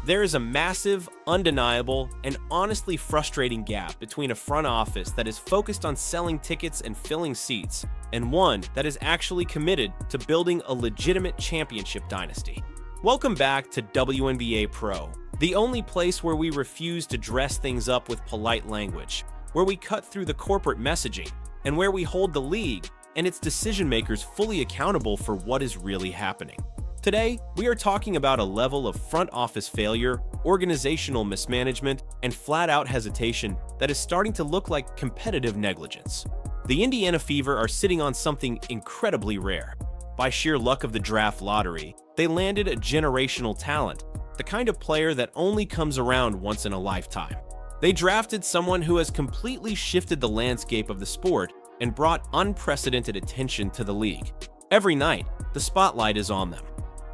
There is a massive, undeniable, and honestly frustrating gap between a front office that is focused on selling tickets and filling seats, and one that is actually committed to building a legitimate championship dynasty. Welcome back to WNBA Pro, the only place where we refuse to dress things up with polite language, where we cut through the corporate messaging, and where we hold the league and its decision-makers fully accountable for what is really happening. Today, we are talking about a level of front office failure, organizational mismanagement, and flat-out hesitation that is starting to look like competitive negligence. The Indiana Fever are sitting on something incredibly rare. By sheer luck of the draft lottery, they landed a generational talent, the kind of player that only comes around once in a lifetime. They drafted someone who has completely shifted the landscape of the sport and brought unprecedented attention to the league. Every night, the spotlight is on them.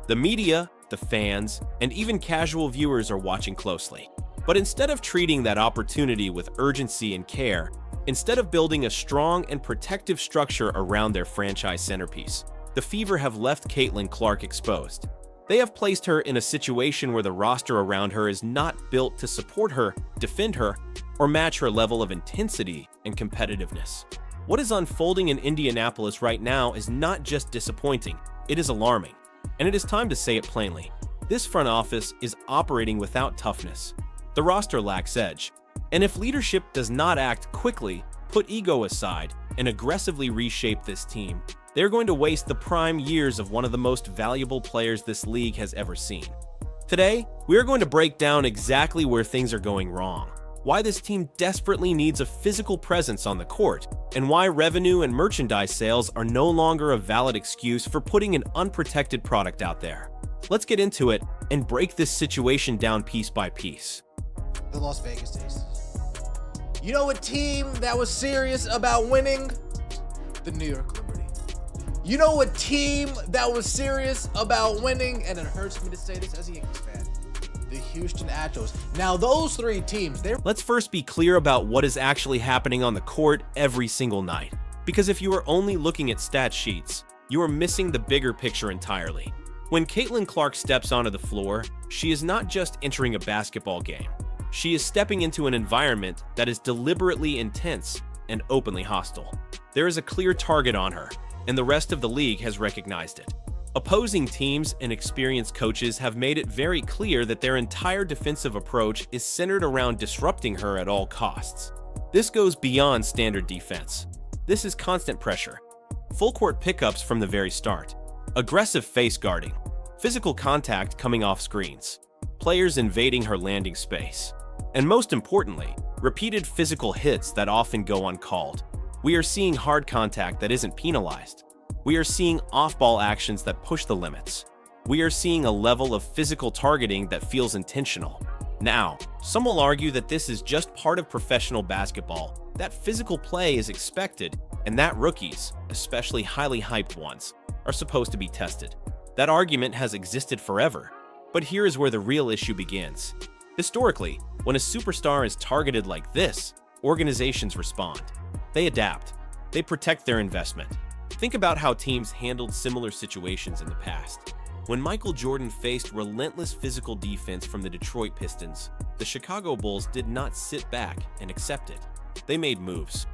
The media, the fans, and even casual viewers are watching closely. But instead of treating that opportunity with urgency and care, instead of building a strong and protective structure around their franchise centerpiece, the Fever have left Caitlin Clark exposed. They have placed her in a situation where the roster around her is not built to support her, defend her, or match her level of intensity and competitiveness. What is unfolding in Indianapolis right now is not just disappointing, it is alarming. And it is time to say it plainly. This front office is operating without toughness. The roster lacks edge. And if leadership does not act quickly, put ego aside, and aggressively reshape this team, they're going to waste the prime years of one of the most valuable players this league has ever seen. Today, we are going to break down exactly where things are going wrong, why this team desperately needs a physical presence on the court, and why revenue and merchandise sales are no longer a valid excuse for putting an unprotected product out there. Let's get into it and break this situation down piece by piece. The Las Vegas Aces. You know a team that was serious about winning? The New York Liberty. You know a team that was serious about winning, and it hurts me to say this as a Yankees fan, the Houston Astros. Now those three teams, Let's first be clear about what is actually happening on the court every single night. Because if you are only looking at stat sheets, you are missing the bigger picture entirely. When Caitlin Clark steps onto the floor, she is not just entering a basketball game. She is stepping into an environment that is deliberately intense and openly hostile. There is a clear target on her, and the rest of the league has recognized it. Opposing teams and experienced coaches have made it very clear that their entire defensive approach is centered around disrupting her at all costs. This goes beyond standard defense. This is constant pressure, full court pickups from the very start, aggressive face guarding, physical contact coming off screens, players invading her landing space, and most importantly, repeated physical hits that often go uncalled. We are seeing hard contact that isn't penalized. We are seeing off-ball actions that push the limits. We are seeing a level of physical targeting that feels intentional. Now, some will argue that this is just part of professional basketball, that physical play is expected, and that rookies, especially highly hyped ones, are supposed to be tested. That argument has existed forever, but here is where the real issue begins. Historically, when a superstar is targeted like this, organizations respond. They adapt. They protect their investment. Think about how teams handled similar situations in the past. When Michael Jordan faced relentless physical defense from the Detroit Pistons, the Chicago Bulls did not sit back and accept it. They made moves.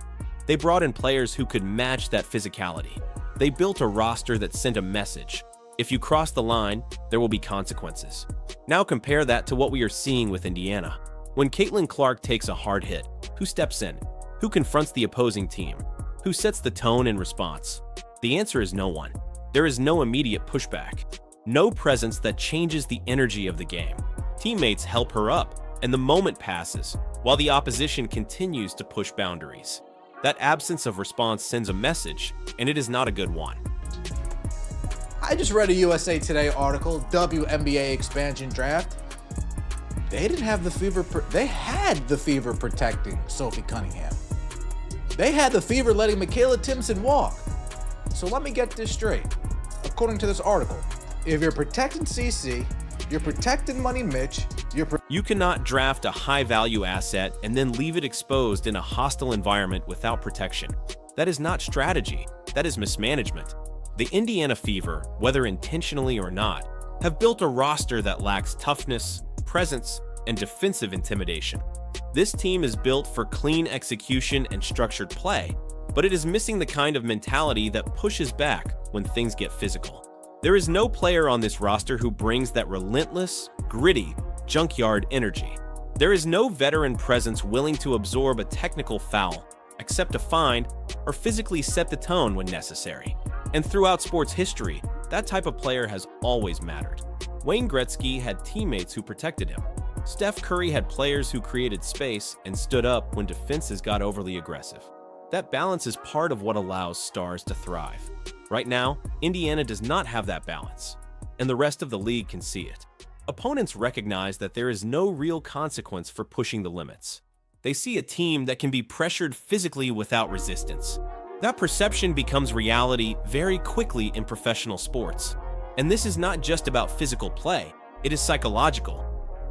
They brought in players who could match that physicality. They built a roster that sent a message. If you cross the line, there will be consequences. Now compare that to what we are seeing with Indiana. When Caitlin Clark takes a hard hit, who steps in? Who confronts the opposing team? Who sets the tone in response? The answer is no one. There is no immediate pushback. No presence that changes the energy of the game. Teammates help her up, and the moment passes, while the opposition continues to push boundaries. That absence of response sends a message, and it is not a good one. I just read a USA Today article, WNBA expansion draft. They didn't have the Fever, they had the Fever protecting Sophie Cunningham. They had the Fever letting Michaela Timpson walk. So let me get this straight. According to this article, if you're protecting CC, you're protecting Money Mitch, you cannot draft a high-value asset and then leave it exposed in a hostile environment without protection. That is not strategy, that is mismanagement. The Indiana Fever, whether intentionally or not, have built a roster that lacks toughness, presence, and defensive intimidation. This team is built for clean execution and structured play, but it is missing the kind of mentality that pushes back when things get physical. There is no player on this roster who brings that relentless, gritty, junkyard energy. There is no veteran presence willing to absorb a technical foul, accept a fine, or physically set the tone when necessary. And throughout sports history, that type of player has always mattered. Wayne Gretzky had teammates who protected him. Steph Curry had players who created space and stood up when defenses got overly aggressive. That balance is part of what allows stars to thrive. Right now, Indiana does not have that balance, and the rest of the league can see it. Opponents recognize that there is no real consequence for pushing the limits. They see a team that can be pressured physically without resistance. That perception becomes reality very quickly in professional sports. And this is not just about physical play, it is psychological.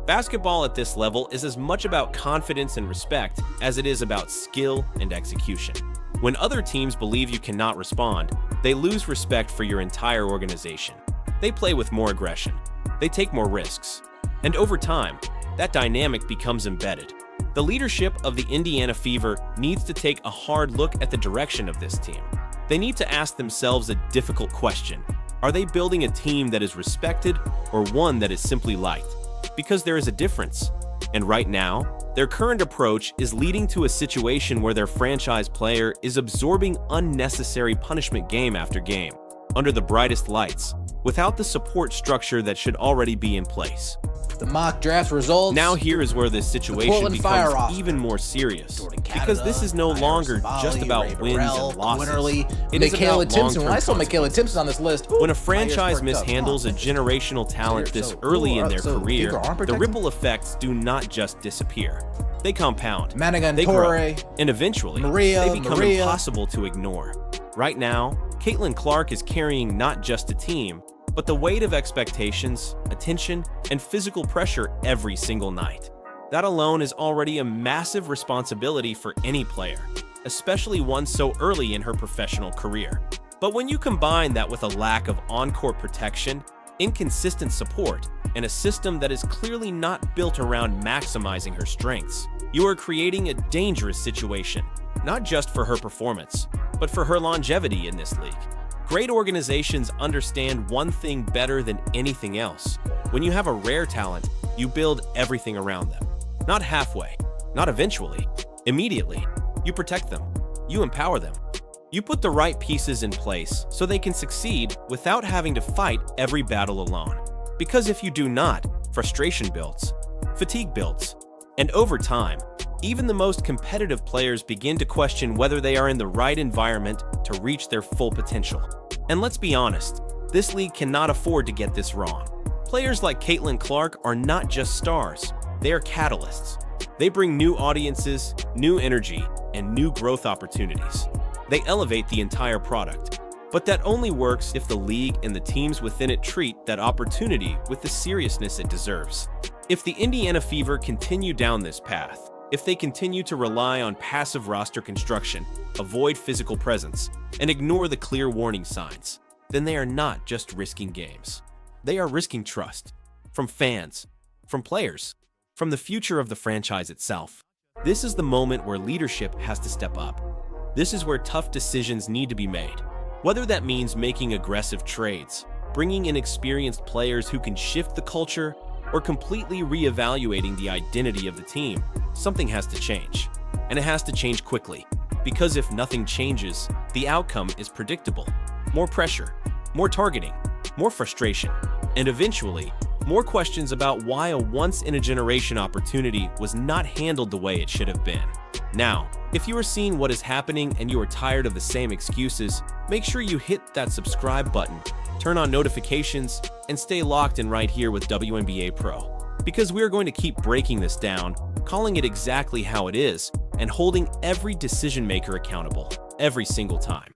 Basketball at this level is as much about confidence and respect as it is about skill and execution. When other teams believe you cannot respond, they lose respect for your entire organization. They play with more aggression. They take more risks. And over time, that dynamic becomes embedded. The leadership of the Indiana Fever needs to take a hard look at the direction of this team. They need to ask themselves a difficult question. Are they building a team that is respected or one that is simply liked? Because there is a difference. And right now, their current approach is leading to a situation where their franchise player is absorbing unnecessary punishment game after game, under the brightest lights, without the support structure that should already be in place. The mock draft results. Now here is where this situation becomes even more serious, because this is no longer just about wins and losses. It is about long-term When I saw Michaela Timpson on this list, when a franchise mishandles a generational talent this early in their career, the ripple effects do not just disappear. They compound, they grow, and eventually, they become impossible to ignore. Right now, Caitlin Clark is carrying not just a team, but the weight of expectations, attention, and physical pressure every single night. That alone is already a massive responsibility for any player, especially one so early in her professional career. But when you combine that with a lack of on-court protection, inconsistent support, and a system that is clearly not built around maximizing her strengths, you are creating a dangerous situation, not just for her performance, but for her longevity in this league. Great organizations understand one thing better than anything else. When you have a rare talent, you build everything around them. Not halfway, not eventually, immediately. You protect them, you empower them. You put the right pieces in place so they can succeed without having to fight every battle alone. Because if you do not, frustration builds, fatigue builds, and over time, even the most competitive players begin to question whether they are in the right environment to reach their full potential. And let's be honest, this league cannot afford to get this wrong. Players like Caitlin Clark are not just stars, they are catalysts. They bring new audiences, new energy, and new growth opportunities. They elevate the entire product. But that only works if the league and the teams within it treat that opportunity with the seriousness it deserves. If the Indiana Fever continue down this path, if they continue to rely on passive roster construction, avoid physical presence, and ignore the clear warning signs, then they are not just risking games. They are risking trust. From fans, from players, from the future of the franchise itself. This is the moment where leadership has to step up. This is where tough decisions need to be made. Whether that means making aggressive trades, bringing in experienced players who can shift the culture, or completely reevaluating the identity of the team, something has to change. And it has to change quickly, because if nothing changes, the outcome is predictable. More pressure, more targeting, more frustration, and eventually, more questions about why a once-in-a-generation opportunity was not handled the way it should have been. Now, if you are seeing what is happening and you are tired of the same excuses, make sure you hit that subscribe button, turn on notifications, and stay locked in right here with WNBA Pro. Because we are going to keep breaking this down, calling it exactly how it is, and holding every decision maker accountable every single time.